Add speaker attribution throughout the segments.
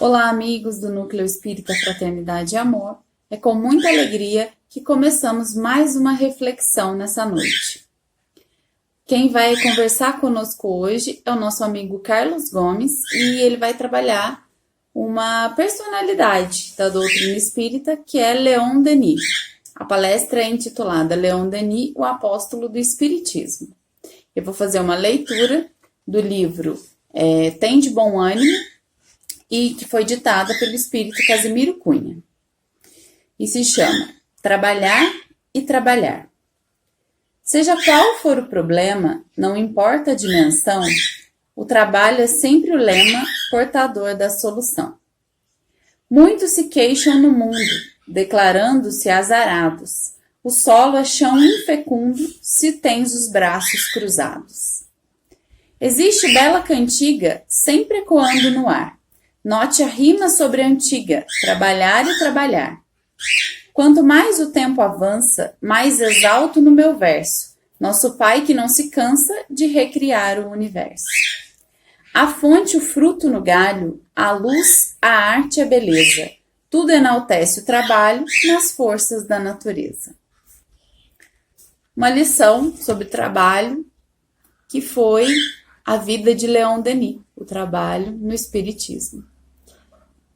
Speaker 1: Olá, amigos do Núcleo Espírita Fraternidade e Amor. É com muita alegria que começamos mais uma reflexão nessa noite. Quem vai conversar conosco hoje é o nosso amigo Carlos Gomes e ele vai trabalhar uma personalidade da doutrina espírita que é Leon Denis. A palestra é intitulada Leon Denis, o Apóstolo do Espiritismo. Eu vou fazer uma leitura do livro Tem de Bom Ânimo, e que foi ditada pelo espírito Casimiro Cunha. E se chama Trabalhar e Trabalhar. Seja qual for o problema, não importa a dimensão, o trabalho é sempre o lema portador da solução. Muitos se queixam no mundo, declarando-se azarados. O solo é chão infecundo se tens os braços cruzados. Existe bela cantiga sempre ecoando no ar. Note a rima sobre a antiga, trabalhar e trabalhar. Quanto mais o tempo avança, mais exalto no meu verso, nosso Pai que não se cansa de recriar o universo. A fonte, o fruto no galho, a luz, a arte, a beleza. Tudo enaltece o trabalho nas forças da natureza. Uma lição sobre trabalho que foi a vida de Leon Denis, o trabalho no Espiritismo.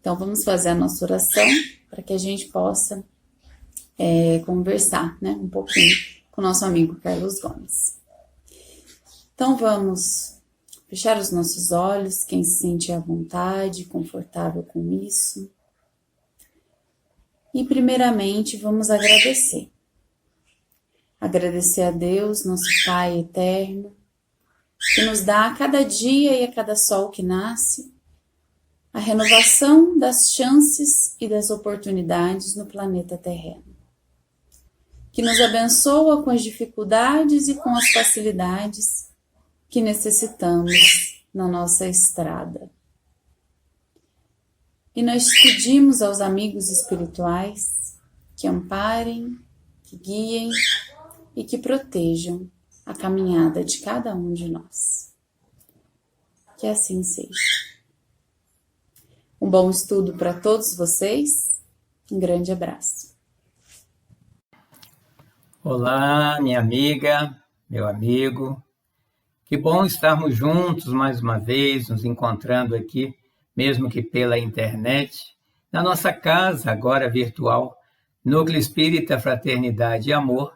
Speaker 1: Então, vamos fazer a nossa oração para que a gente possa conversar, né, um pouquinho com o nosso amigo Carlos Gomes. Então, vamos fechar os nossos olhos, quem se sentir à vontade, confortável com isso. E, primeiramente, vamos agradecer. Agradecer a Deus, nosso Pai eterno, que nos dá a cada dia e a cada sol que nasce, a renovação das chances e das oportunidades no planeta terreno. Que nos abençoa com as dificuldades e com as facilidades que necessitamos na nossa estrada. E nós pedimos aos amigos espirituais que amparem, que guiem e que protejam a caminhada de cada um de nós. Que assim seja. Um bom estudo para todos vocês. Um grande abraço.
Speaker 2: Olá, minha amiga, meu amigo. Que bom estarmos juntos mais uma vez, nos encontrando aqui, mesmo que pela internet, na nossa casa, agora virtual, Núcleo Espírita Fraternidade e Amor,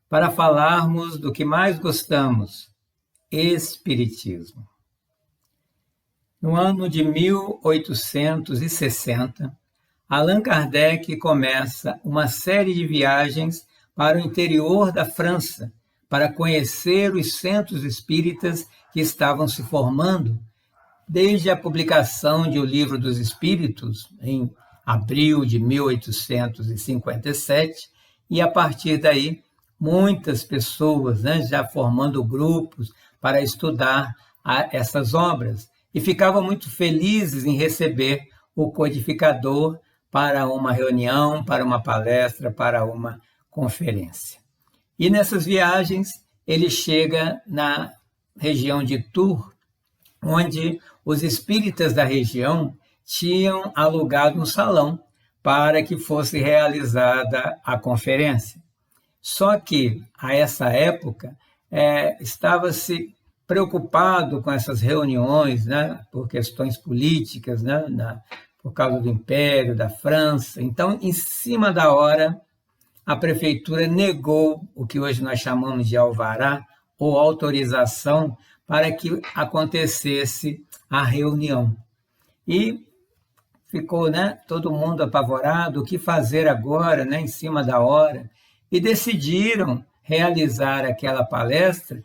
Speaker 2: para falarmos do que mais gostamos, Espiritismo. No ano de 1860, Allan Kardec começa uma série de viagens para o interior da França, para conhecer os centros espíritas que estavam se formando, desde a publicação de O Livro dos Espíritos, em abril de 1857, e a partir daí, muitas pessoas, já formando grupos para estudar essas obras, e ficavam muito felizes em receber o codificador para uma reunião, para uma palestra, para uma conferência. E nessas viagens, ele chega na região de Tours, onde os espíritas da região tinham alugado um salão para que fosse realizada a conferência. Só que, a essa época, estava-se preocupado com essas reuniões, por questões políticas, por causa do Império, da França. Então, em cima da hora, a prefeitura negou o que hoje nós chamamos de alvará, ou autorização, para que acontecesse a reunião. E ficou todo mundo apavorado, o que fazer agora, em cima da hora, e decidiram realizar aquela palestra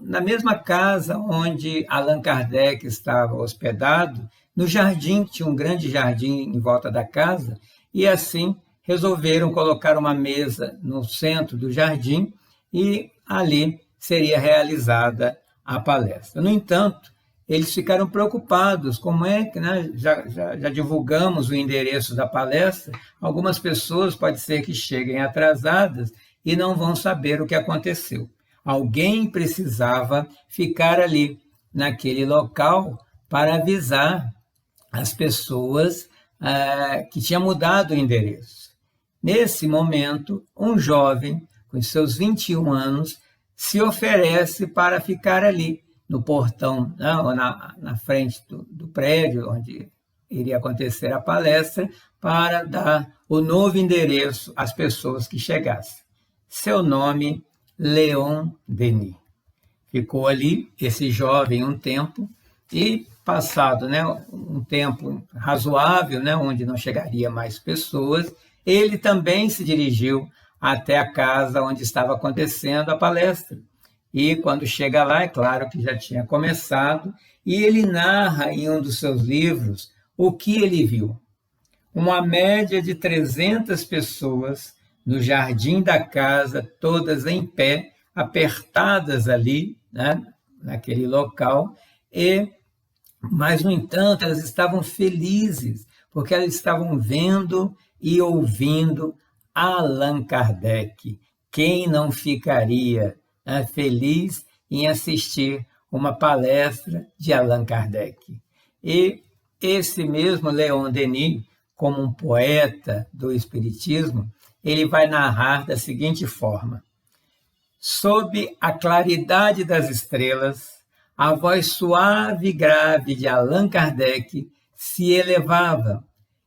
Speaker 2: na mesma casa onde Allan Kardec estava hospedado, no jardim, tinha um grande jardim em volta da casa, e assim resolveram colocar uma mesa no centro do jardim e ali seria realizada a palestra. No entanto, eles ficaram preocupados, como é que já divulgamos o endereço da palestra, algumas pessoas pode ser que cheguem atrasadas e não vão saber o que aconteceu. Alguém precisava ficar ali, naquele local, para avisar as pessoas que tinham mudado o endereço. Nesse momento, um jovem, com seus 21 anos, se oferece para ficar ali, no portão, na frente do prédio, onde iria acontecer a palestra, para dar o novo endereço às pessoas que chegassem. Seu nome, Leon Denis. Ficou ali, esse jovem, um tempo, e passado um tempo razoável, onde não chegaria mais pessoas, ele também se dirigiu até a casa onde estava acontecendo a palestra. E quando chega lá, é claro que já tinha começado, e ele narra em um dos seus livros o que ele viu. Uma média de 300 pessoas no jardim da casa, todas em pé, apertadas ali, naquele local, mas, no entanto, elas estavam felizes, porque elas estavam vendo e ouvindo Allan Kardec. Quem não ficaria feliz em assistir uma palestra de Allan Kardec? E esse mesmo Leon Denis, como um poeta do Espiritismo, ele vai narrar da seguinte forma: sob a claridade das estrelas, a voz suave e grave de Allan Kardec se elevava,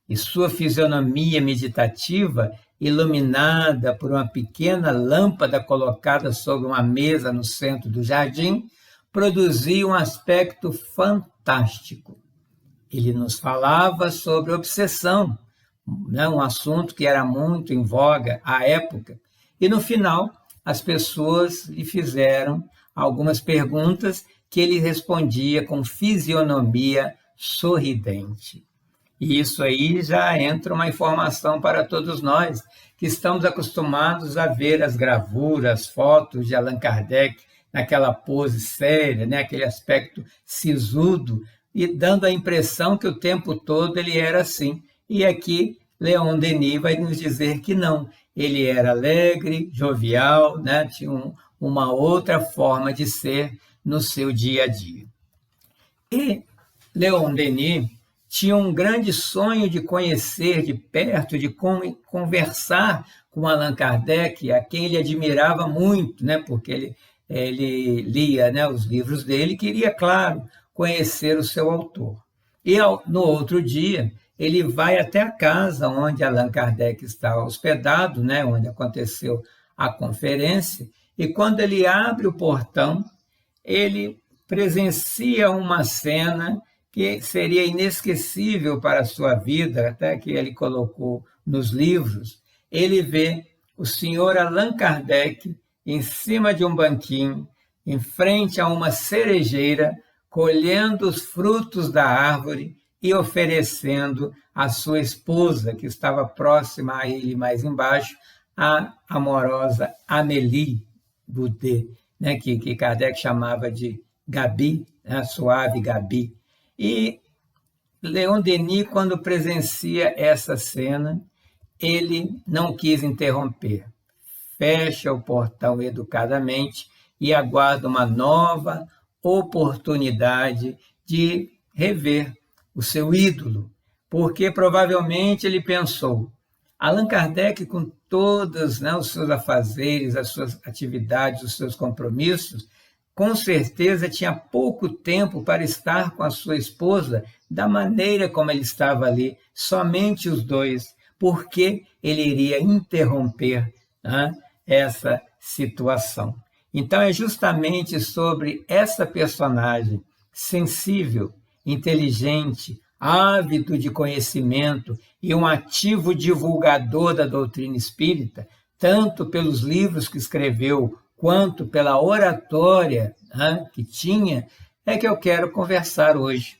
Speaker 2: e sua fisionomia meditativa, iluminada por uma pequena lâmpada colocada sobre uma mesa no centro do jardim, produzia um aspecto fantástico. Ele nos falava sobre obsessão, um assunto que era muito em voga à época, e no final as pessoas lhe fizeram algumas perguntas que ele respondia com fisionomia sorridente. E isso aí já entra uma informação para todos nós, que estamos acostumados a ver as gravuras, as fotos de Allan Kardec naquela pose séria, aquele aspecto sisudo, e dando a impressão que o tempo todo ele era assim. E aqui Leon Denis vai nos dizer que não, ele era alegre, jovial, tinha uma outra forma de ser no seu dia a dia. E Leon Denis tinha um grande sonho de conhecer de perto, de conversar com Allan Kardec, a quem ele admirava muito, porque ele lia os livros dele e queria, claro, conhecer o seu autor. E no outro dia, ele vai até a casa onde Allan Kardec estava hospedado, onde aconteceu a conferência, e quando ele abre o portão, ele presencia uma cena que seria inesquecível para a sua vida, até que ele colocou nos livros. Ele vê o senhor Allan Kardec em cima de um banquinho, em frente a uma cerejeira, colhendo os frutos da árvore e oferecendo à sua esposa, que estava próxima a ele mais embaixo, a amorosa Amélie Boudet, que Kardec chamava de Gabi, a suave Gabi. E Leon Denis, quando presencia essa cena, ele não quis interromper. Fecha o portão educadamente e aguarda uma nova oportunidade de rever o seu ídolo, porque provavelmente ele pensou, Allan Kardec, com todos os seus afazeres, as suas atividades, os seus compromissos, com certeza tinha pouco tempo para estar com a sua esposa da maneira como ele estava ali, somente os dois, porque ele iria interromper essa situação. Então, é justamente sobre essa personagem sensível, inteligente, ávido de conhecimento e um ativo divulgador da doutrina espírita, tanto pelos livros que escreveu, quanto pela oratória que tinha, é que eu quero conversar hoje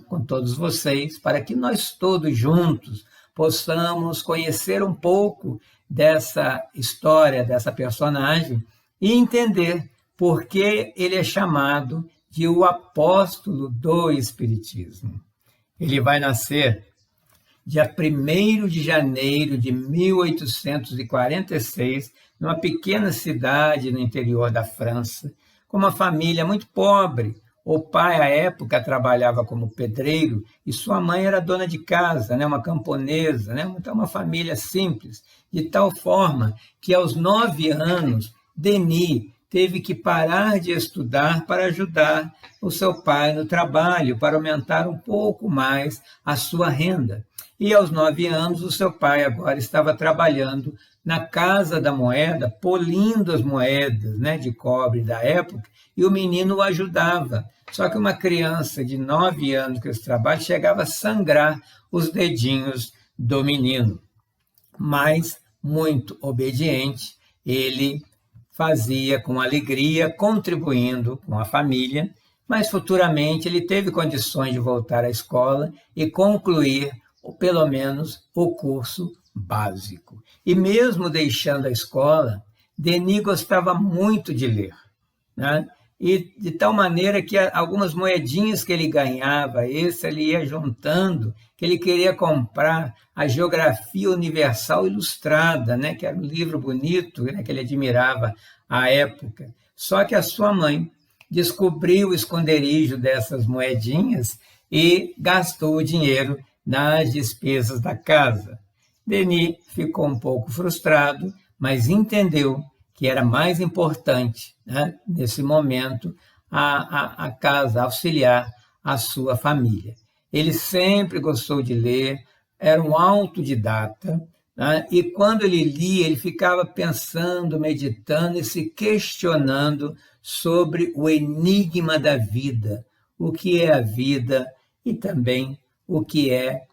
Speaker 2: com todos vocês, para que nós todos juntos possamos conhecer um pouco dessa história, dessa personagem, e entender por que ele é chamado de o apóstolo do Espiritismo. Ele vai nascer dia 1º de janeiro de 1846, numa pequena cidade no interior da França, com uma família muito pobre, O pai, à época, trabalhava como pedreiro e sua mãe era dona de casa, né? Uma camponesa, né? Então, uma família simples, de tal forma que, aos 9 anos, Denis teve que parar de estudar para ajudar o seu pai no trabalho, para aumentar um pouco mais a sua renda. E aos 9 anos, o seu pai agora estava trabalhando na Casa da Moeda, polindo as moedas, né, de cobre da época, e o menino o ajudava. Só que uma criança de 9 anos com esse trabalho chegava a sangrar os dedinhos do menino. Mas, muito obediente, ele fazia com alegria, contribuindo com a família, mas futuramente ele teve condições de voltar à escola e concluir, pelo menos, o curso básico. E mesmo deixando a escola, Denis gostava muito de ler, né? E de tal maneira que algumas moedinhas que ele ganhava, ele ia juntando, que ele queria comprar a Geografia Universal Ilustrada, né, que era um livro bonito, né, que ele admirava à época. Só que a sua mãe descobriu o esconderijo dessas moedinhas e gastou o dinheiro nas despesas da casa. Denis ficou um pouco frustrado, mas entendeu que era mais importante, né, nesse momento, a casa auxiliar a sua família. Ele sempre gostou de ler, era um autodidata, né, e quando ele lia, ele ficava pensando, meditando e se questionando sobre o enigma da vida, o que é a vida e também o que é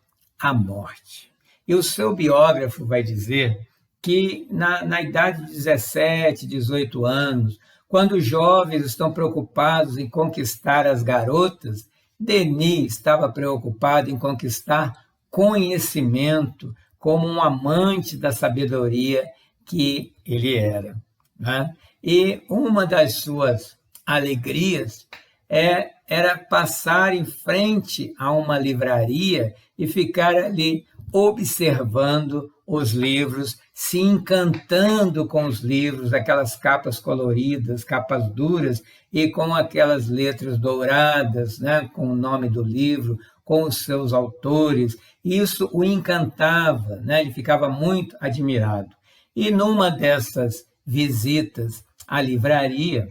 Speaker 2: a morte. E o seu biógrafo vai dizer que na idade de 17, 18 anos, quando os jovens estão preocupados em conquistar as garotas, Denis estava preocupado em conquistar conhecimento como um amante da sabedoria que ele era, né? E uma das suas alegrias era passar em frente a uma livraria e ficar ali observando os livros, se encantando com os livros, aquelas capas coloridas, capas duras, e com aquelas letras douradas, né, com o nome do livro, com os seus autores. Isso o encantava, né, ele ficava muito admirado. E numa dessas visitas à livraria,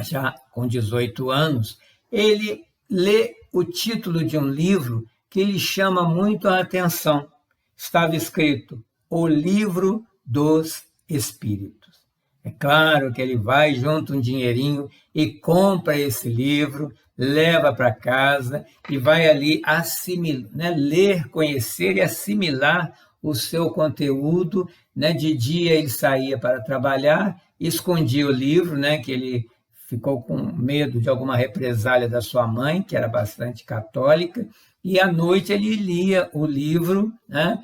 Speaker 2: já com 18 anos, ele lê o título de um livro que lhe chama muito a atenção. Estava escrito O Livro dos Espíritos. É claro que ele vai, junta um dinheirinho e compra esse livro, leva para casa e vai ali assimilar, né, ler, conhecer e assimilar o seu conteúdo, né? De dia ele saía para trabalhar, escondia o livro, né, que ele ficou com medo de alguma represália da sua mãe, que era bastante católica, e à noite ele lia o livro, né,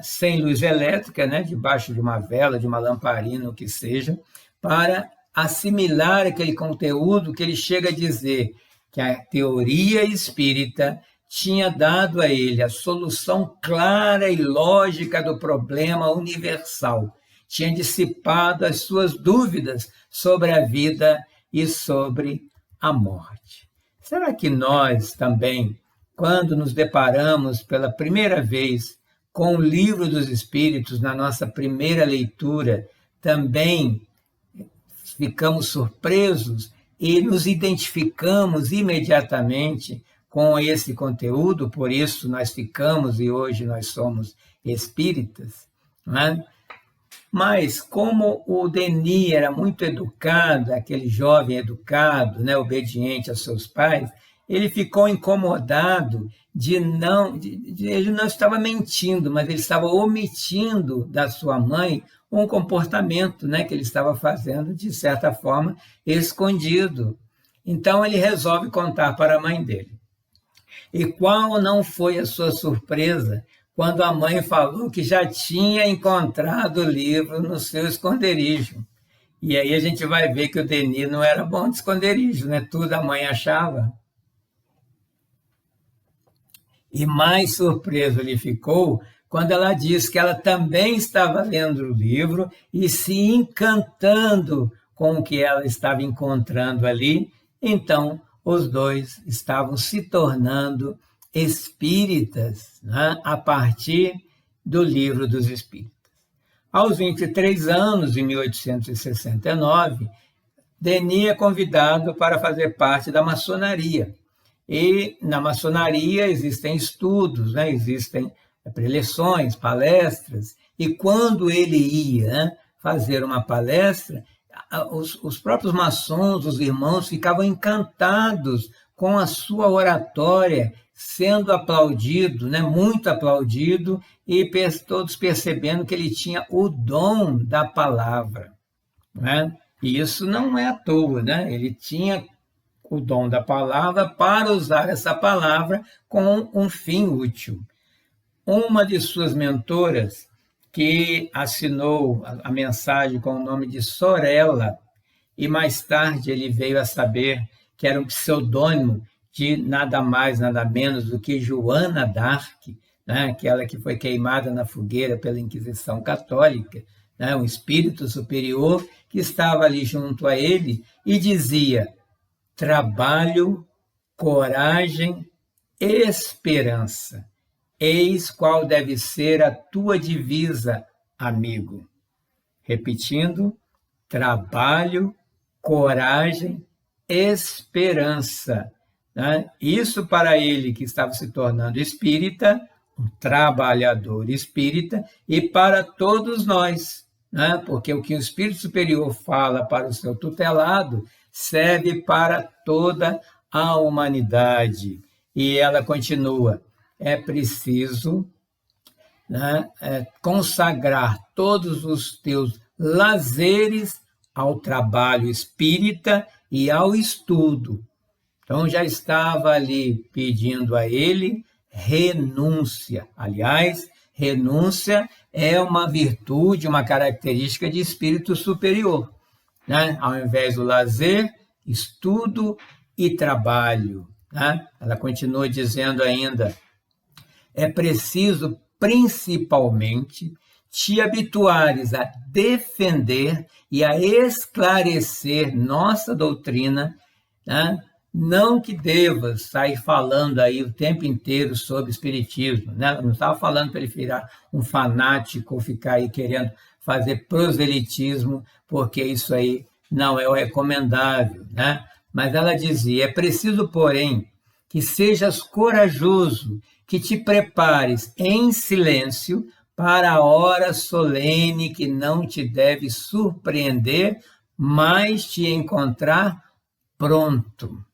Speaker 2: sem luz elétrica, né, debaixo de uma vela, de uma lamparina, o que seja, para assimilar aquele conteúdo que ele chega a dizer que a teoria espírita tinha dado a ele a solução clara e lógica do problema universal, tinha dissipado as suas dúvidas sobre a vida e sobre a morte. Será que nós também, quando nos deparamos pela primeira vez com o Livro dos Espíritos, na nossa primeira leitura, também ficamos surpresos e nos identificamos imediatamente com esse conteúdo, por isso nós ficamos e hoje nós somos espíritas, não é? Mas como o Denis era muito educado, aquele jovem educado, né, obediente aos seus pais, ele ficou incomodado ele não estava mentindo, mas ele estava omitindo da sua mãe um comportamento, né, que ele estava fazendo, de certa forma, escondido. Então ele resolve contar para a mãe dele. E qual não foi a sua surpresa quando a mãe falou que já tinha encontrado o livro no seu esconderijo? E aí a gente vai ver que o Denis não era bom de esconderijo, né? Tudo a mãe achava. E mais surpreso ele ficou quando ela disse que ela também estava lendo o livro e se encantando com o que ela estava encontrando ali. Então, os dois estavam se tornando espíritas, né, a partir do Livro dos Espíritos. Aos 23 anos, em 1869, Denis é convidado para fazer parte da maçonaria. E na maçonaria existem estudos, né? Existem preleções, palestras, e quando ele ia, né, fazer uma palestra, os próprios maçons, os irmãos, ficavam encantados com a sua oratória, sendo aplaudido, né, muito aplaudido, e todos percebendo que ele tinha o dom da palavra, né? E isso não é à toa, né? Ele tinha o dom da palavra para usar essa palavra com um fim útil. Uma de suas mentoras, que assinou a mensagem com o nome de Sorella, e mais tarde ele veio a saber que era um pseudônimo de nada mais, nada menos do que Joana d'Arc, né? Aquela que foi queimada na fogueira pela Inquisição Católica, né? Um espírito superior que estava ali junto a ele e dizia: trabalho, coragem, esperança. Eis qual deve ser a tua divisa, amigo. Repetindo: trabalho, coragem, esperança. Né? Isso para ele que estava se tornando espírita, um trabalhador espírita, e para todos nós, né? Porque o que o Espírito Superior fala para o seu tutelado serve para toda a humanidade. E ela continua: é preciso, né, consagrar todos os teus lazeres ao trabalho espírita e ao estudo. Então já estava ali pedindo a ele renúncia. Aliás, renúncia é uma virtude, uma característica de espírito superior, né? Ao invés do lazer, estudo e trabalho, né? Ela continua dizendo ainda: é preciso principalmente te habituares a defender e a esclarecer nossa doutrina, né? Não que devas sair falando aí o tempo inteiro sobre espiritismo, né? Não estava falando para ele virar um fanático ou ficar aí querendo fazer proselitismo, porque isso aí não é o recomendável, né? Mas ela dizia: é preciso, porém, que sejas corajoso, que te prepares em silêncio para a hora solene que não te deve surpreender, mas te encontrar pronto.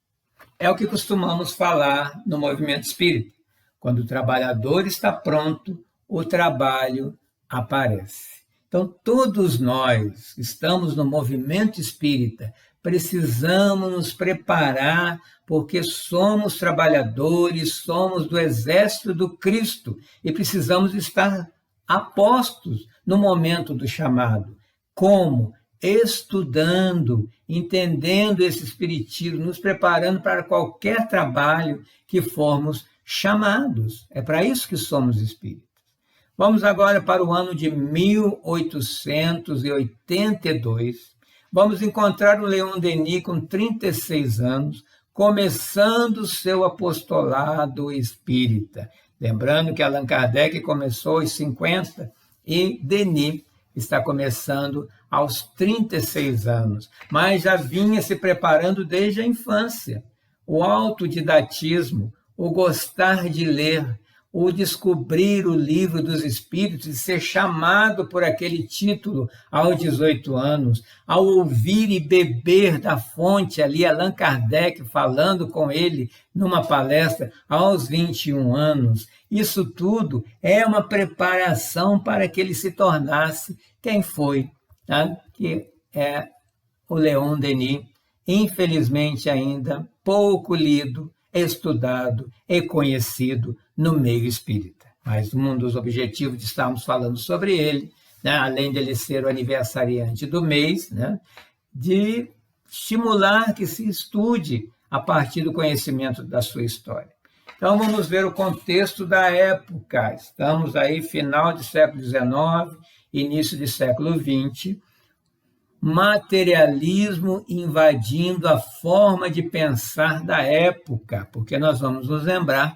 Speaker 2: É o que costumamos falar no movimento espírita. Quando o trabalhador está pronto, o trabalho aparece. Então, todos nós que estamos no movimento espírita precisamos nos preparar, porque somos trabalhadores, somos do exército do Cristo e precisamos estar apostos no momento do chamado. Como? Estudando, entendendo esse espiritismo, nos preparando para qualquer trabalho que formos chamados. É para isso que somos espíritas. Vamos agora para o ano de 1882. Vamos encontrar o Leon Denis com 36 anos, começando seu apostolado espírita. Lembrando que Allan Kardec começou aos 50 e Denis está começando aos 36 anos, mas já vinha se preparando desde a infância. O autodidatismo, o gostar de ler, o descobrir o livro dos Espíritos e ser chamado por aquele título aos 18 anos, ao ouvir e beber da fonte ali, Allan Kardec falando com ele numa palestra aos 21 anos, isso tudo é uma preparação para que ele se tornasse quem foi, tá? Que é o Leon Denis, infelizmente ainda pouco lido, estudado e conhecido no meio espírita. Mas um dos objetivos de estarmos falando sobre ele, né, além de ele ser o aniversariante do mês, né, de estimular que se estude a partir do conhecimento da sua história. Então vamos ver o contexto da época. Estamos aí final do século XIX, início do século XX. materialismo invadindo a forma de pensar da época, porque nós vamos nos lembrar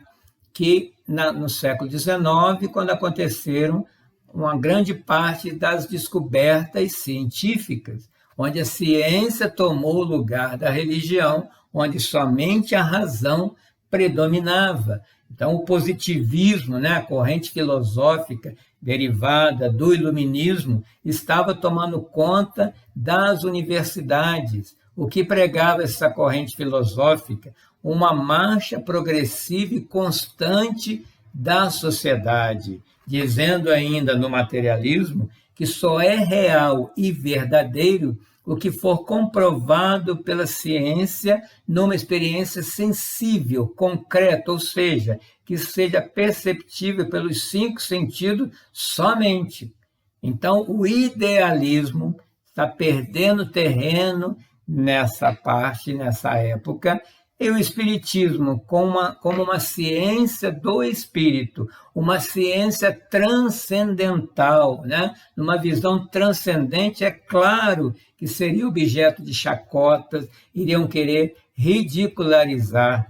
Speaker 2: que no século XIX, quando aconteceram uma grande parte das descobertas científicas, onde a ciência tomou o lugar da religião, onde somente a razão predominava. Então, o positivismo, a corrente filosófica derivada do iluminismo, estava tomando conta das universidades. O que pregava essa corrente filosófica? Uma marcha progressiva e constante da sociedade, dizendo ainda no materialismo que só é real e verdadeiro o que for comprovado pela ciência numa experiência sensível, concreta, ou seja, que seja perceptível pelos 5 sentidos somente. Então, o idealismo está perdendo terreno nessa parte, nessa época, e o espiritismo como uma ciência do espírito, uma ciência transcendental, numa visão transcendente, é claro que seria objeto de chacotas, iriam querer ridicularizar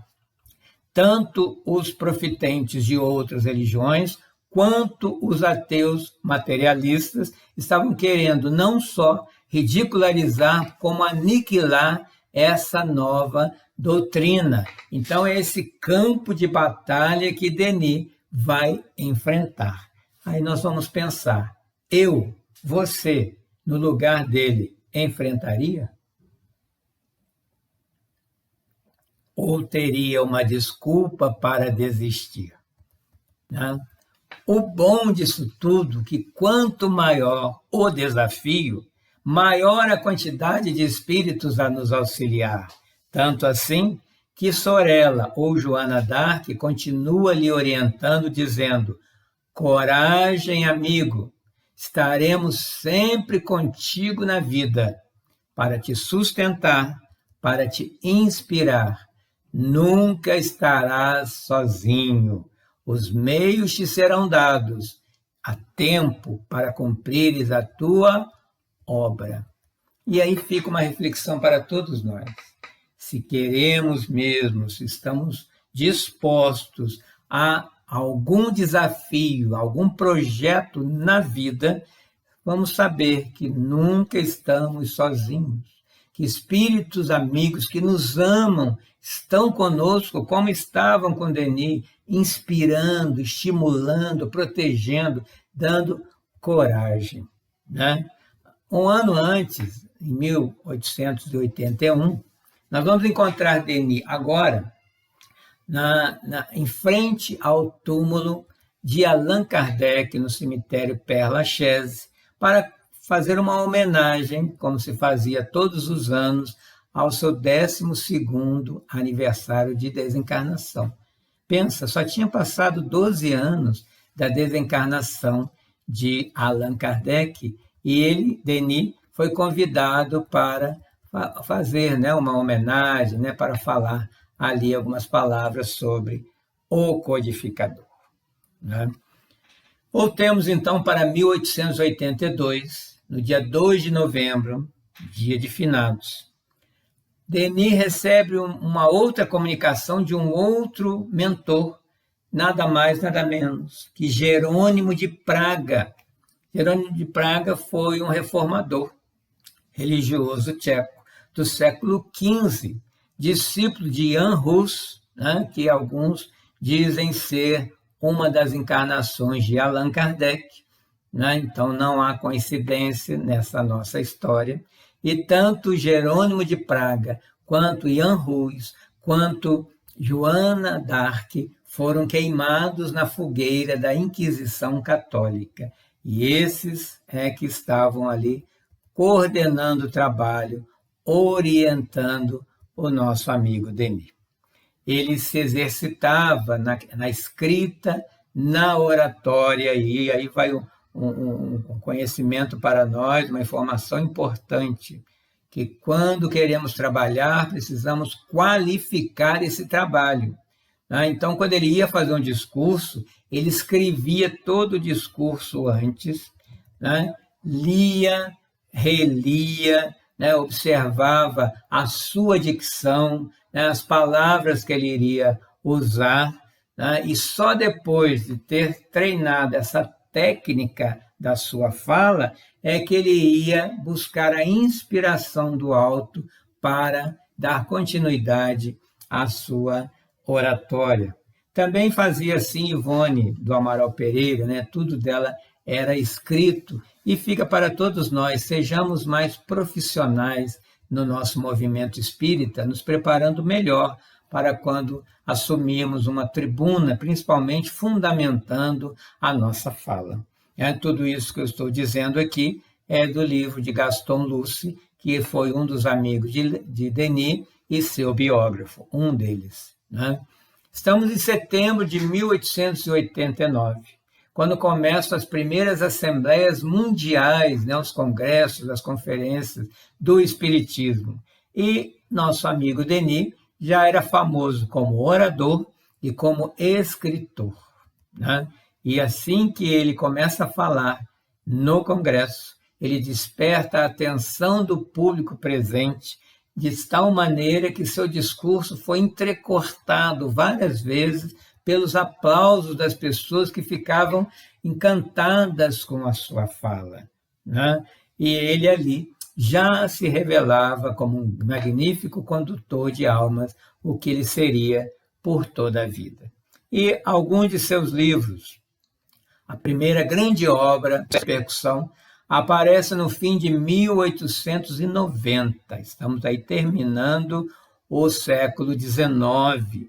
Speaker 2: tanto os profitentes de outras religiões, quanto os ateus materialistas estavam querendo não só ridicularizar, como aniquilar essa nova doutrina. Então, é esse campo de batalha que Denis vai enfrentar. Aí nós vamos pensar, você, no lugar dele, enfrentaria? Ou teria uma desculpa para desistir? O bom disso tudo é que quanto maior o desafio, maior a quantidade de espíritos a nos auxiliar. Tanto assim que Sorella ou Joana d'Arc continua lhe orientando, dizendo: coragem, amigo, estaremos sempre contigo na vida, para te sustentar, para te inspirar. Nunca estarás sozinho. Os meios te serão dados a tempo para cumprires a tua obra. E aí fica uma reflexão para todos nós. Se queremos mesmo, se estamos dispostos a algum desafio, algum projeto na vida, vamos saber que nunca estamos sozinhos, que espíritos amigos que nos amam estão conosco, como estavam com Denis, inspirando, estimulando, protegendo, dando coragem. Um ano antes, em 1881, nós vamos encontrar Denis agora em frente ao túmulo de Allan Kardec, no cemitério Père-Lachaise, para fazer uma homenagem, como se fazia todos os anos, ao seu 12º aniversário de desencarnação. Pensa, só tinha passado 12 anos da desencarnação de Allan Kardec e ele, Denis, foi convidado para fazer uma homenagem, para falar ali algumas palavras sobre o codificador. Voltemos então para 1882, no dia 2 de novembro, dia de finados. Denis recebe uma outra comunicação de um outro mentor, nada mais, nada menos que Jerônimo de Praga. Jerônimo de Praga foi um reformador religioso tcheco do século XV, discípulo de Jan Hus, que alguns dizem ser uma das encarnações de Allan Kardec. Então, não há coincidência nessa nossa história. E tanto Jerônimo de Praga, quanto Jan Hus, quanto Joana d'Arc foram queimados na fogueira da Inquisição Católica. E esses é que estavam ali coordenando o trabalho, orientando o nosso amigo Denis. Ele se exercitava na escrita, na oratória, e aí vai um conhecimento para nós, uma informação importante, que quando queremos trabalhar, precisamos qualificar esse trabalho. Então, quando ele ia fazer um discurso, ele escrevia todo o discurso antes, lia relia, né, observava a sua dicção, né, as palavras que ele iria usar, né, e só depois de ter treinado essa técnica da sua fala é que ele ia buscar a inspiração do alto para dar continuidade à sua oratória. Também fazia assim Ivone do Amaral Pereira, né? Tudo dela era escrito, e fica para todos nós, sejamos mais profissionais no nosso movimento espírita, nos preparando melhor para quando assumirmos uma tribuna, principalmente fundamentando a nossa fala. Tudo isso que eu estou dizendo aqui é do livro de Gaston Luce, que foi um dos amigos de Denis e seu biógrafo, um deles, né? Estamos em setembro de 1889, quando começam as primeiras assembleias mundiais, né, os congressos, as conferências do Espiritismo. E nosso amigo Denis já era famoso como orador e como escritor, né? E assim que ele começa a falar no congresso, ele desperta a atenção do público presente de tal maneira que seu discurso foi entrecortado várias vezes pelos aplausos das pessoas que ficavam encantadas com a sua fala, né? E ele ali já se revelava como um magnífico condutor de almas, o que ele seria por toda a vida. E alguns de seus livros, a primeira grande obra de percussão, aparece no fim de 1890. Estamos aí terminando o século XIX,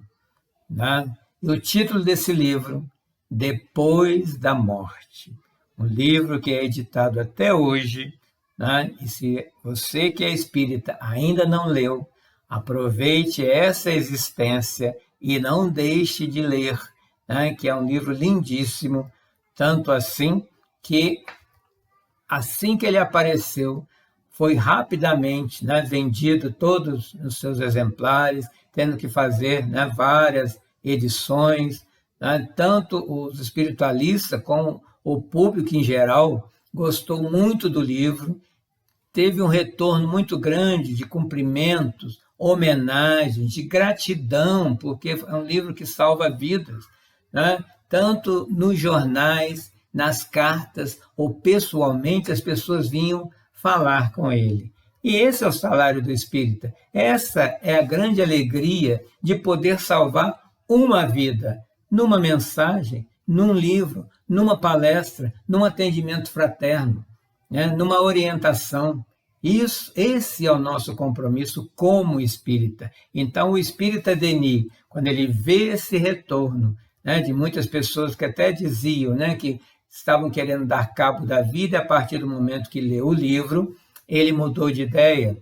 Speaker 2: né? E o título desse livro, Depois da Morte. Um livro que é editado até hoje, né? E se você que é espírita ainda não leu, aproveite essa existência e não deixe de ler, né? Que é um livro lindíssimo, tanto assim que ele apareceu, foi rapidamente, né, vendido todos os seus exemplares, tendo que fazer, né, várias edições, né? Tanto os espiritualistas como o público em geral gostou muito do livro, teve um retorno muito grande de cumprimentos, homenagens, de gratidão, porque é um livro que salva vidas, né? Tanto nos jornais, nas cartas ou pessoalmente, as pessoas vinham falar com ele. E esse é o salário do espírita. Essa é a grande alegria de poder salvar uma vida numa mensagem, num livro, numa palestra, num atendimento fraterno, né? Numa orientação. Esse é o nosso compromisso como espírita. Então, o espírita Denis, quando ele vê esse retorno, né, de muitas pessoas que até diziam, né, que estavam querendo dar cabo da vida, a partir do momento que leu o livro, ele mudou de ideia.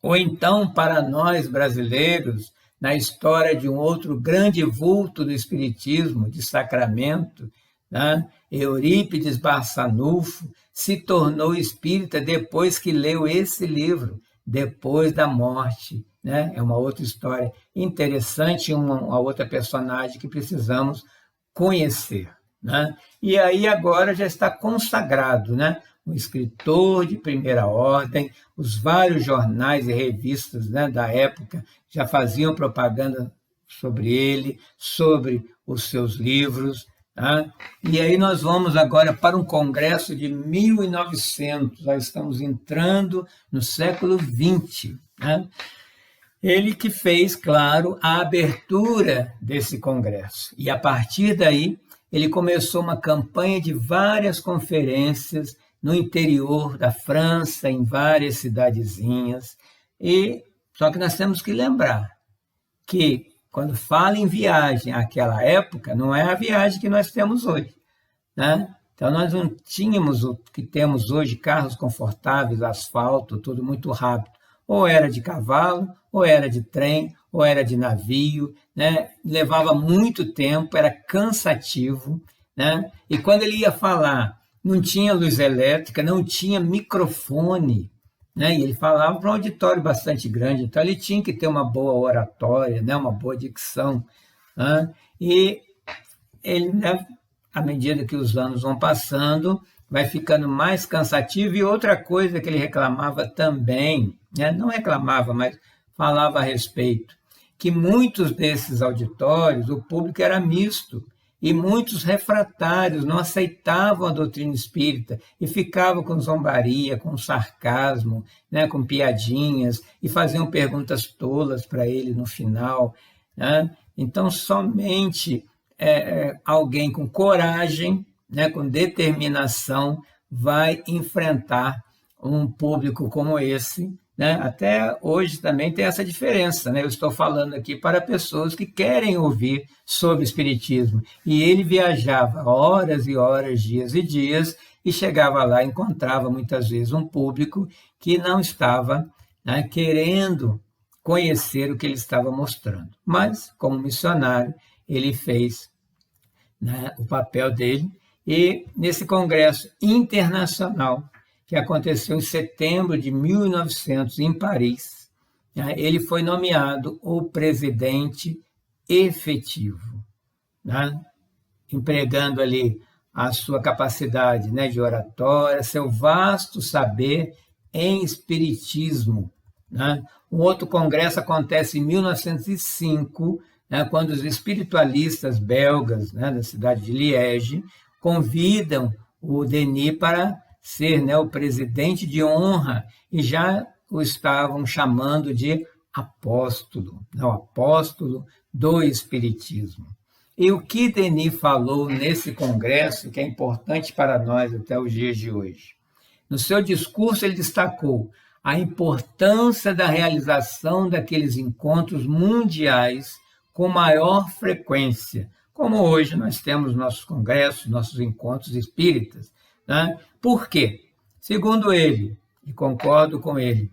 Speaker 2: Ou então, para nós brasileiros, na história de um outro grande vulto do espiritismo, de Sacramento, né, Eurípides Barçanufo, se tornou espírita depois que leu esse livro, Depois da Morte, né? É uma outra história interessante, uma outra personagem que precisamos conhecer, né? E aí agora já está consagrado, né? Um escritor de primeira ordem, os vários jornais e revistas, né, da época já faziam propaganda sobre ele, sobre os seus livros, tá? E aí nós vamos agora para um congresso de 1900, já estamos entrando no século XX, né? Ele que fez, claro, a abertura desse congresso. E a partir daí, ele começou uma campanha de várias conferências no interior da França, em várias cidadezinhas. Só que nós temos que lembrar que, quando fala em viagem àquela época, não é a viagem que nós temos hoje, né? Então, nós não tínhamos o que temos hoje, carros confortáveis, asfalto, tudo muito rápido. Ou era de cavalo, ou era de trem, ou era de navio, né? Levava muito tempo, era cansativo, né? E quando ele ia falar, não tinha luz elétrica, não tinha microfone, né? E ele falava para um auditório bastante grande, então ele tinha que ter uma boa oratória, né? Uma boa dicção, né? E ele, né, à medida que os anos vão passando, vai ficando mais cansativo. E outra coisa que ele reclamava também, né? Não reclamava, mas falava a respeito, que muitos desses auditórios, o público era misto, e muitos refratários não aceitavam a doutrina espírita e ficavam com zombaria, com sarcasmo, né, com piadinhas, e faziam perguntas tolas para ele no final, né? Então, somente alguém com coragem, né, com determinação, vai enfrentar um público como esse, né? Até hoje também tem essa diferença, né? Eu estou falando aqui para pessoas que querem ouvir sobre espiritismo. E ele viajava horas e horas, dias e dias, e chegava lá e encontrava muitas vezes um público que não estava, né, querendo conhecer o que ele estava mostrando. Mas, como missionário, ele fez, né, o papel dele, e nesse congresso internacional que aconteceu em setembro de 1900, em Paris, né, ele foi nomeado o presidente efetivo, né, empregando ali a sua capacidade, né, de oratória, seu vasto saber em espiritismo, né. Um outro congresso acontece em 1905, né, quando os espiritualistas belgas, né, da cidade de Liege convidam o Denis para ser, né, o presidente de honra, e já o estavam chamando de apóstolo, né, o apóstolo do espiritismo. E o que Denis falou nesse congresso, que é importante para nós até os dias de hoje? No seu discurso, ele destacou a importância da realização daqueles encontros mundiais com maior frequência, como hoje nós temos nossos congressos, nossos encontros espíritas, né? Por quê? Segundo ele, e concordo com ele,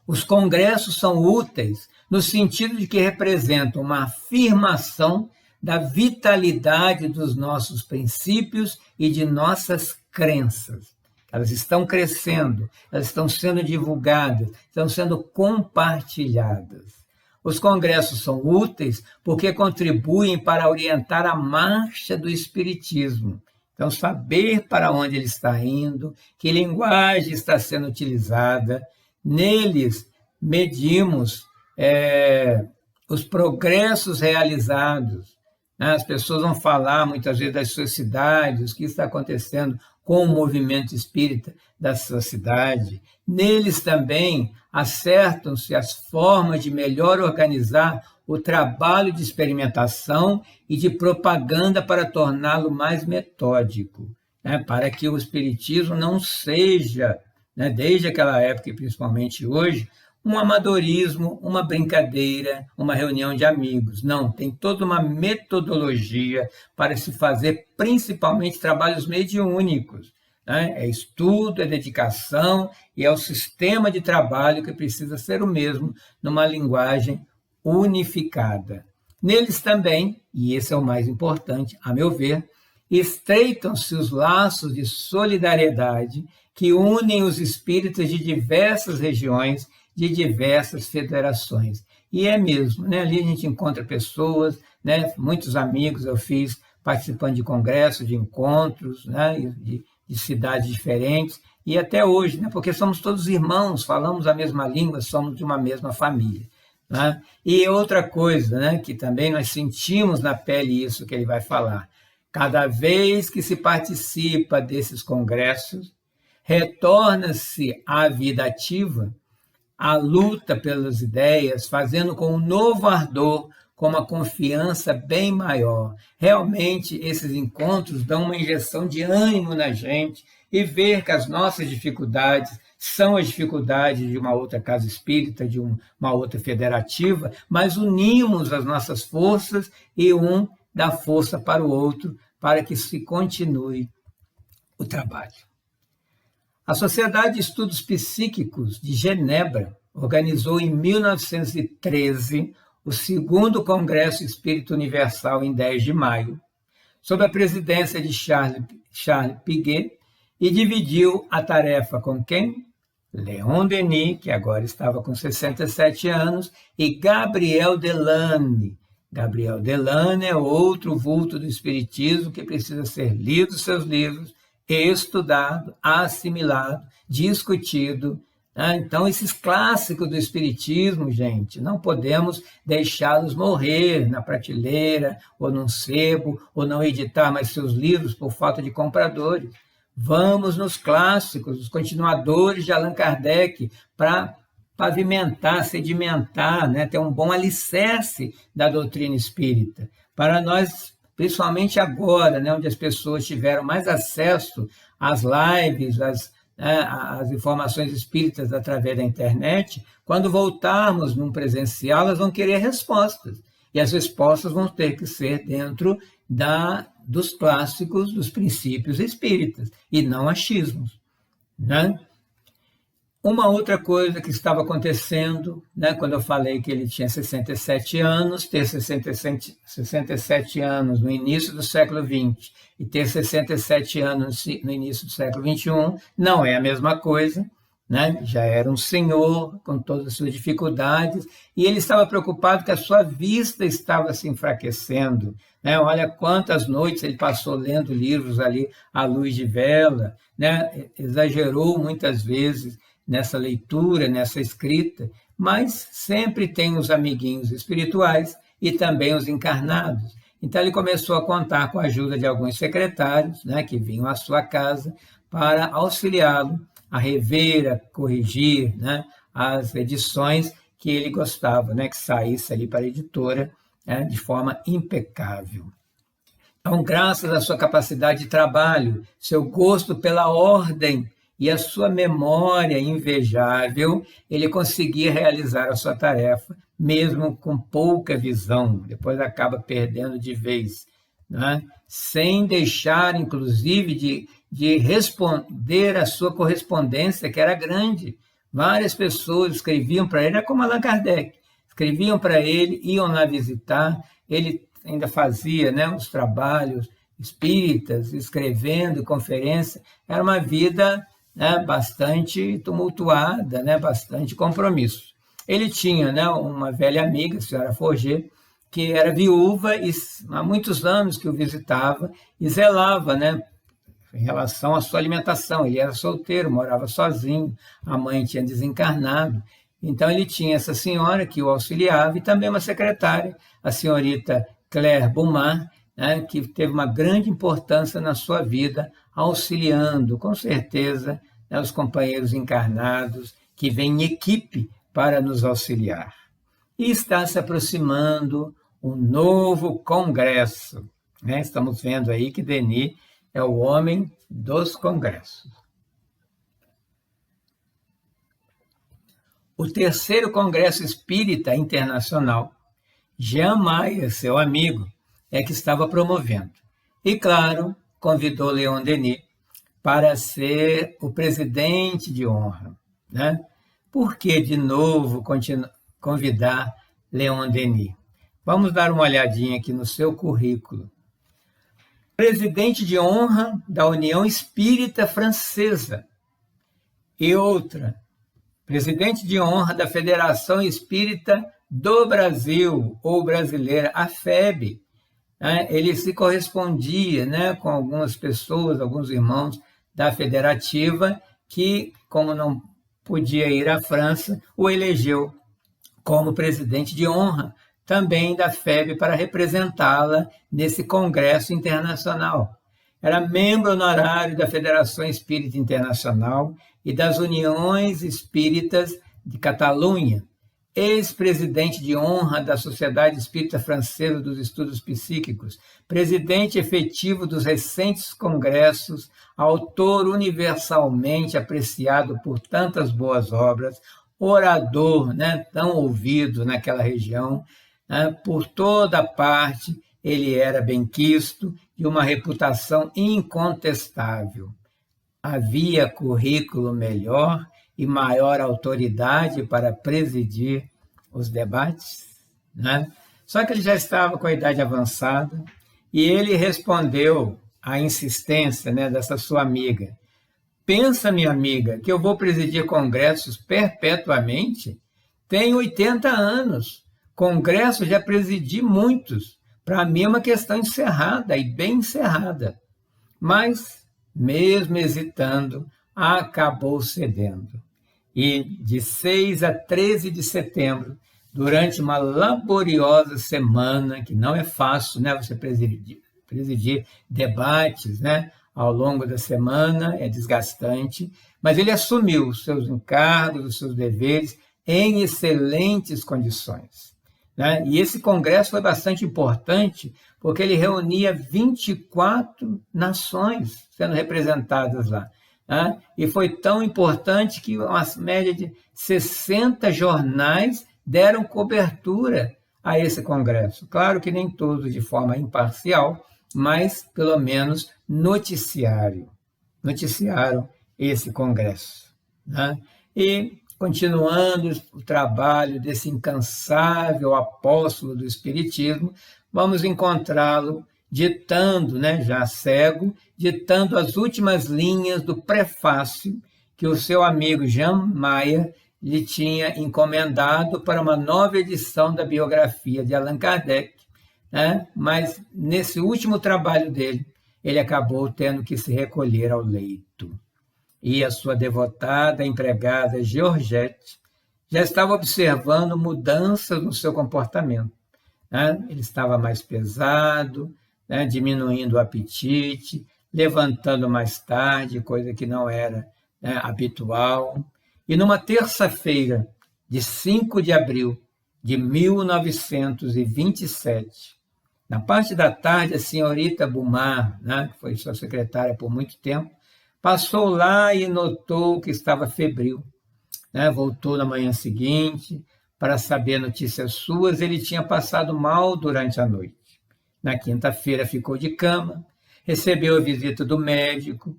Speaker 2: os congressos são úteis no sentido de que representam uma afirmação da vitalidade dos nossos princípios e de nossas crenças. Elas estão crescendo, elas estão sendo divulgadas, estão sendo compartilhadas. Os congressos são úteis porque contribuem para orientar a marcha do espiritismo. Então, saber para onde ele está indo, que linguagem está sendo utilizada. Neles, medimos os progressos realizados. As pessoas vão falar muitas vezes das suas cidades, o que está acontecendo com o movimento espírita da sua cidade. Neles também acertam-se as formas de melhor organizar o trabalho de experimentação e de propaganda para torná-lo mais metódico, né, para que o espiritismo não seja, né, desde aquela época e principalmente hoje, um amadorismo, uma brincadeira, uma reunião de amigos. Não, tem toda uma metodologia para se fazer, principalmente, trabalhos mediúnicos, né? É estudo, é dedicação e é o sistema de trabalho que precisa ser o mesmo numa linguagem unificada. Neles também, e esse é o mais importante, a meu ver, estreitam-se os laços de solidariedade que unem os espíritas de diversas regiões, de diversas federações. E é mesmo, né? Ali a gente encontra pessoas, né? Muitos amigos eu fiz participando de congressos, de encontros, né? de cidades diferentes, e até hoje, né? Porque somos todos irmãos, falamos a mesma língua, somos de uma mesma família. Né? E outra coisa, né, que também nós sentimos na pele isso que ele vai falar, cada vez que se participa desses congressos, retorna-se à vida ativa, à luta pelas ideias, fazendo com um novo ardor, com uma confiança bem maior. Realmente, esses encontros dão uma injeção de ânimo na gente, e ver que as nossas dificuldades são as dificuldades de uma outra casa espírita, de uma outra federativa, mas unimos as nossas forças e um dá força para o outro, para que se continue o trabalho. A Sociedade de Estudos Psíquicos de Genebra organizou em 1913 o segundo Congresso Espírita Universal em 10 de maio, sob a presidência de Charles Piguet, e dividiu a tarefa com quem? Leon Denis, que agora estava com 67 anos, e Gabriel Delane. Gabriel Delane é outro vulto do espiritismo que precisa ser lido seus livros, estudado, assimilado, discutido. Então, esses clássicos do Espiritismo, gente, não podemos deixá-los morrer na prateleira, ou num sebo, ou não editar mais seus livros por falta de compradores. Vamos nos clássicos, os continuadores de Allan Kardec, para pavimentar, sedimentar, ter um bom alicerce da doutrina espírita. Para nós, principalmente agora, onde as pessoas tiveram mais acesso às lives, as informações espíritas através da internet, quando voltarmos num presencial, elas vão querer respostas. E as respostas vão ter que ser dentro dos clássicos, dos princípios espíritas, e não achismos. Uma outra coisa que estava acontecendo, quando eu falei que ele tinha 67 anos, ter 67 anos no início do século XX e ter 67 anos no início do século XXI, não é a mesma coisa. Já era um senhor com todas as suas dificuldades, e ele estava preocupado que a sua vista estava se enfraquecendo. Olha quantas noites ele passou lendo livros ali à luz de vela, exagerou muitas vezes nessa leitura, nessa escrita, mas sempre tem os amiguinhos espirituais e também os encarnados. Então ele começou a contar com a ajuda de alguns secretários, que vinham à sua casa para auxiliá-lo a rever, a corrigir as edições que ele gostava, que saísse ali para a editora de forma impecável. Então, graças à sua capacidade de trabalho, seu gosto pela ordem e a sua memória invejável, ele conseguia realizar a sua tarefa, mesmo com pouca visão, depois acaba perdendo de vez, sem deixar, inclusive, de responder à sua correspondência, que era grande. Várias pessoas escreviam para ele, era como Allan Kardec, escreviam para ele, iam lá visitar, ele ainda fazia os trabalhos espíritas, escrevendo, conferência, era uma vida bastante tumultuada, bastante compromisso. Ele tinha uma velha amiga, a senhora Forget, que era viúva e há muitos anos que o visitava e zelava em relação à sua alimentação. Ele era solteiro, morava sozinho, a mãe tinha desencarnado. Então ele tinha essa senhora que o auxiliava e também uma secretária, a senhorita Claire Beaumont, que teve uma grande importância na sua vida, auxiliando, com certeza, os companheiros encarnados que vêm em equipe para nos auxiliar. E está se aproximando um novo congresso. Estamos vendo aí que Denis é o homem dos congressos. O terceiro Congresso Espírita Internacional, Jean Maia, seu amigo, que estava promovendo. E, claro, convidou Leon Denis para ser o presidente de honra. Por que, de novo, convidar Leon Denis? Vamos dar uma olhadinha aqui no seu currículo. Presidente de honra da União Espírita Francesa. E outra, presidente de honra da Federação Espírita do Brasil, ou brasileira, a FEB. Ele se correspondia com algumas pessoas, alguns irmãos da federativa, que, como não podia ir à França, o elegeu como presidente de honra também da FEB para representá-la nesse congresso internacional. Era membro honorário da Federação Espírita Internacional e das Uniões Espíritas de Catalunha, ex-presidente de honra da Sociedade Espírita Francesa dos Estudos Psíquicos, presidente efetivo dos recentes congressos, autor universalmente apreciado por tantas boas obras, orador tão ouvido naquela região, por toda parte ele era benquisto e uma reputação incontestável. Havia currículo melhor e maior autoridade para presidir os debates? Só que ele já estava com a idade avançada e ele respondeu à insistência dessa sua amiga. Pensa, minha amiga, que eu vou presidir congressos perpetuamente? Tenho 80 anos. Congressos já presidi muitos. Para mim é uma questão encerrada e bem encerrada. Mas mesmo hesitando, acabou cedendo. E de 6 a 13 de setembro, durante uma laboriosa semana, que não é fácil, né, você presidir debates, né, ao longo da semana, é desgastante, mas ele assumiu os seus encargos, os seus deveres em excelentes condições, né? E esse congresso foi bastante importante, porque ele reunia 24 nações sendo representadas lá, né? E foi tão importante que uma média de 60 jornais deram cobertura a esse congresso. Claro que nem todos de forma imparcial, mas pelo menos noticiaram esse congresso, né? E continuando o trabalho desse incansável apóstolo do Espiritismo, vamos encontrá-lo ditando, né, já cego, ditando as últimas linhas do prefácio que o seu amigo Jean Mayer lhe tinha encomendado para uma nova edição da biografia de Allan Kardec, né? Mas nesse último trabalho dele, ele acabou tendo que se recolher ao leito. E a sua devotada empregada Georgette já estava observando mudanças no seu comportamento, né? Ele estava mais pesado, né? Diminuindo o apetite, levantando mais tarde, coisa que não era, né, habitual. E numa terça-feira, de 5 de abril de 1927, na parte da tarde, a senhorita Bumar, né, que foi sua secretária por muito tempo, passou lá e notou que estava febril, né? Voltou na manhã seguinte para saber notícias suas. Ele tinha passado mal durante a noite. Na quinta-feira ficou de cama, recebeu a visita do médico,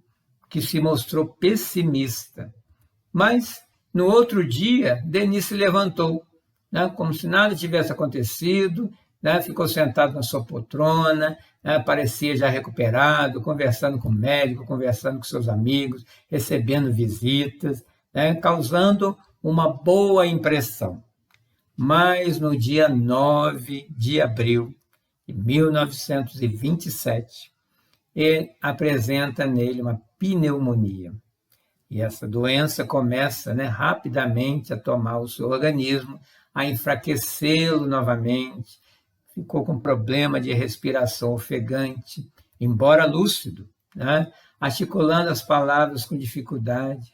Speaker 2: que se mostrou pessimista. Mas, no outro dia, Denis se levantou, né, como se nada tivesse acontecido, né, ficou sentado na sua poltrona, né, parecia já recuperado, conversando com o médico, conversando com seus amigos, recebendo visitas, né, causando uma boa impressão. Mas, no dia 9 de abril de 1927, ele apresenta nele uma pneumonia. E essa doença começa, né, rapidamente a tomar o seu organismo, a enfraquecê-lo novamente. Ficou com problema de respiração ofegante, embora lúcido, né, articulando as palavras com dificuldade.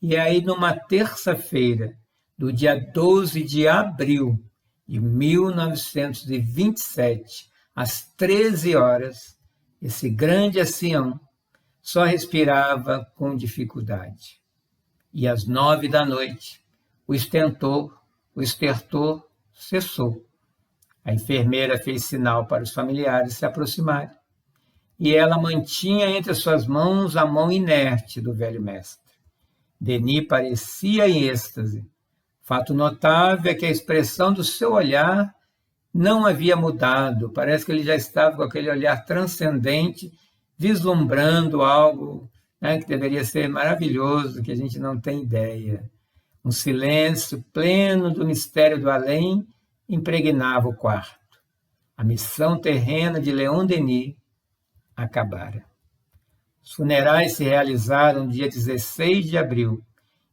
Speaker 2: E aí, numa terça-feira, do dia 12 de abril de 1927, às 13 horas, esse grande ancião só respirava com dificuldade. E às 9 da noite, o estertor cessou. A enfermeira fez sinal para os familiares se aproximarem. E ela mantinha entre suas mãos a mão inerte do velho mestre. Denis parecia em êxtase. Fato notável é que a expressão do seu olhar não havia mudado. Parece que ele já estava com aquele olhar transcendente, vislumbrando algo, né, que deveria ser maravilhoso, que a gente não tem ideia. Um silêncio pleno do mistério do além impregnava o quarto. A missão terrena de Leon Denis acabara. Os funerais se realizaram no dia 16 de abril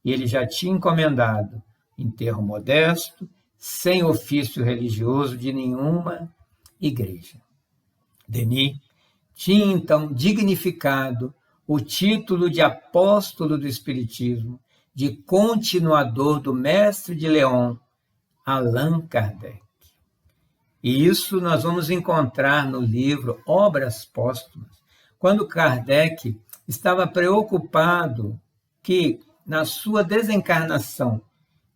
Speaker 2: e ele já tinha encomendado enterro modesto, sem ofício religioso de nenhuma igreja. Denis tinha então dignificado o título de apóstolo do Espiritismo, de continuador do mestre de Leon, Allan Kardec. E isso nós vamos encontrar no livro Obras Póstumas, quando Kardec estava preocupado que, na sua desencarnação,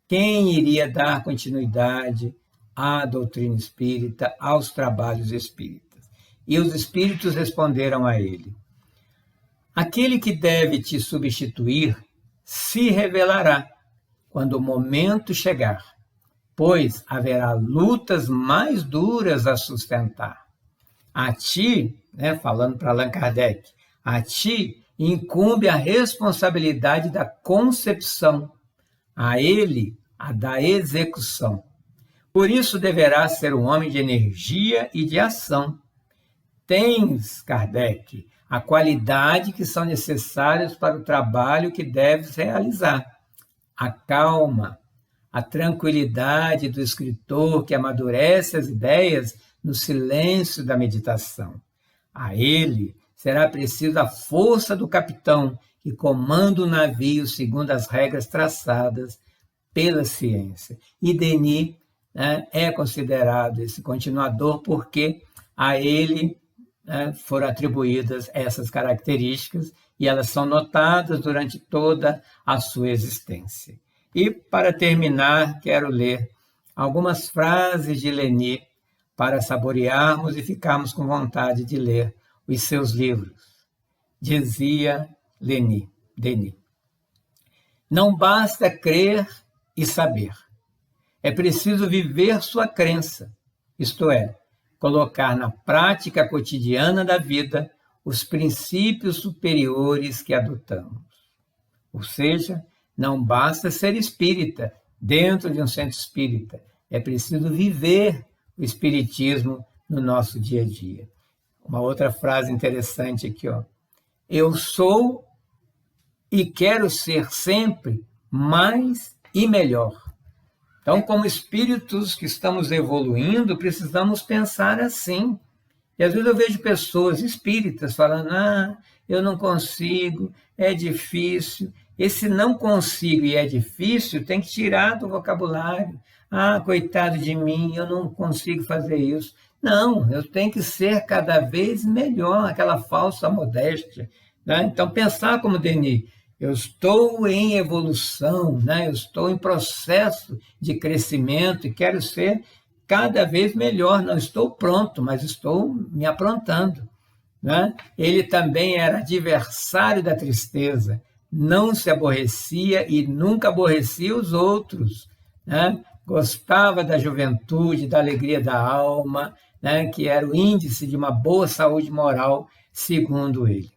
Speaker 2: quem iria dar continuidade à doutrina espírita, aos trabalhos espíritas. E os espíritos responderam a ele: aquele que deve te substituir se revelará quando o momento chegar, pois haverá lutas mais duras a sustentar. A ti, né, falando para Allan Kardec, a ti incumbe a responsabilidade da concepção, a ele a da execução. Por isso deverás ser um homem de energia e de ação. Tens, Kardec, a qualidade que são necessárias para o trabalho que deves realizar. A calma, a tranquilidade do escritor que amadurece as ideias no silêncio da meditação. A ele será preciso a força do capitão que comanda o navio segundo as regras traçadas pela ciência. E Denis, né, é considerado esse continuador porque a ele, né, foram atribuídas essas características e elas são notadas durante toda a sua existência. E, para terminar, quero ler algumas frases de Denis para saborearmos e ficarmos com vontade de ler os seus livros. Dizia Denis: não basta crer e saber. É preciso viver sua crença, isto é, colocar na prática cotidiana da vida os princípios superiores que adotamos. Ou seja, não basta ser espírita dentro de um centro espírita, é preciso viver o espiritismo no nosso dia a dia. Uma outra frase interessante aqui, ó. Eu sou e quero ser sempre mais e melhor. Então, como espíritos que estamos evoluindo, precisamos pensar assim. E às vezes eu vejo pessoas espíritas falando, eu não consigo, é difícil. Esse não consigo e é difícil tem que tirar do vocabulário. Coitado de mim, eu não consigo fazer isso. Não, eu tenho que ser cada vez melhor, aquela falsa modéstia. Né? Então, pensar como Denis, eu estou em evolução, né? Eu estou em processo de crescimento e quero ser cada vez melhor. Não estou pronto, mas estou me aprontando. Né? Ele também era adversário da tristeza, não se aborrecia e nunca aborrecia os outros. Né? Gostava da juventude, da alegria da alma, né? Que era o índice de uma boa saúde moral, segundo ele.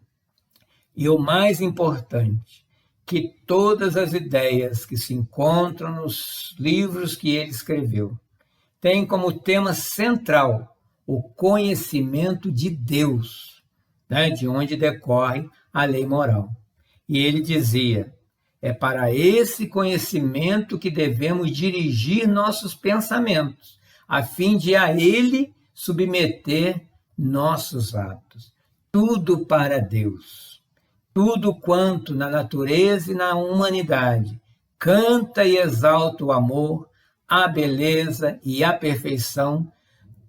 Speaker 2: E o mais importante, que todas as ideias que se encontram nos livros que ele escreveu têm como tema central o conhecimento de Deus, né, de onde decorre a lei moral. E ele dizia, é para esse conhecimento que devemos dirigir nossos pensamentos, a fim de a ele submeter nossos atos. Tudo para Deus. Tudo quanto na natureza e na humanidade canta e exalta o amor, a beleza e a perfeição,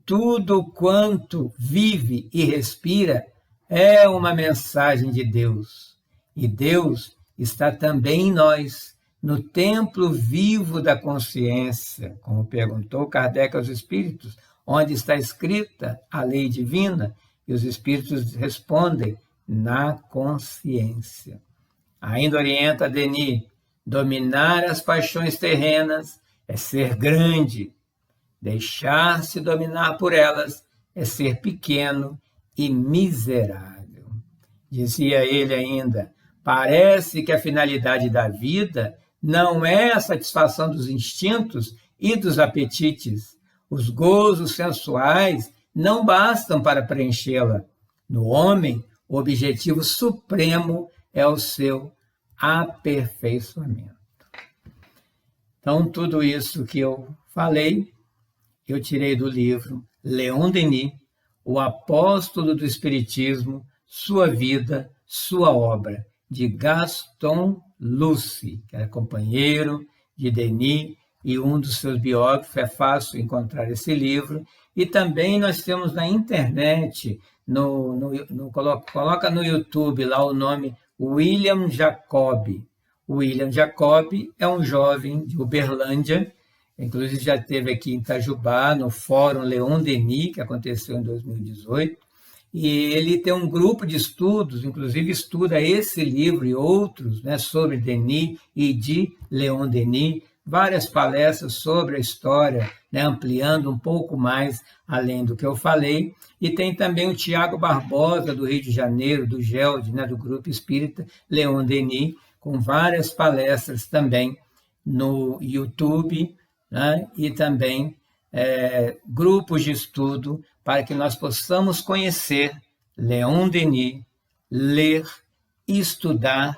Speaker 2: tudo quanto vive e respira é uma mensagem de Deus. E Deus está também em nós, no templo vivo da consciência, como perguntou Kardec aos espíritos, onde está escrita a lei divina, e os espíritos respondem, na consciência. Ainda orienta Denis, dominar as paixões terrenas é ser grande, deixar-se dominar por elas é ser pequeno e miserável. Dizia ele ainda, parece que a finalidade da vida não é a satisfação dos instintos e dos apetites. Os gozos sensuais não bastam para preenchê-la. No homem, o objetivo supremo é o seu aperfeiçoamento. Então, tudo isso que eu falei, eu tirei do livro Leon Denis, O Apóstolo do Espiritismo, Sua Vida, Sua Obra, de Gaston Lucy, que era companheiro de Denis e um dos seus biógrafos. É fácil encontrar esse livro. E também nós temos na internet, coloca no YouTube lá o nome William Jacob. O William Jacob é um jovem de Uberlândia, inclusive já esteve aqui em Itajubá, no Fórum Leon Denis, que aconteceu em 2018, e ele tem um grupo de estudos, inclusive estuda esse livro e outros, né, sobre Denis e de Leon Denis, várias palestras sobre a história, né, ampliando um pouco mais além do que eu falei. E tem também o Tiago Barbosa, do Rio de Janeiro, do GELD, né, do Grupo Espírita Leon Denis, com várias palestras também no YouTube, né, e também grupos de estudo para que nós possamos conhecer Leon Denis, ler, estudar,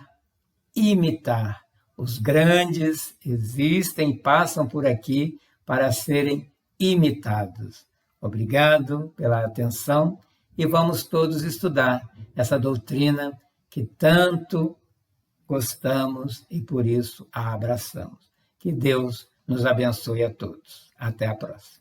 Speaker 2: imitar. Os grandes existem, passam por aqui para serem imitados. Obrigado pela atenção e vamos todos estudar essa doutrina que tanto gostamos e por isso a abraçamos. Que Deus nos abençoe a todos. Até a próxima.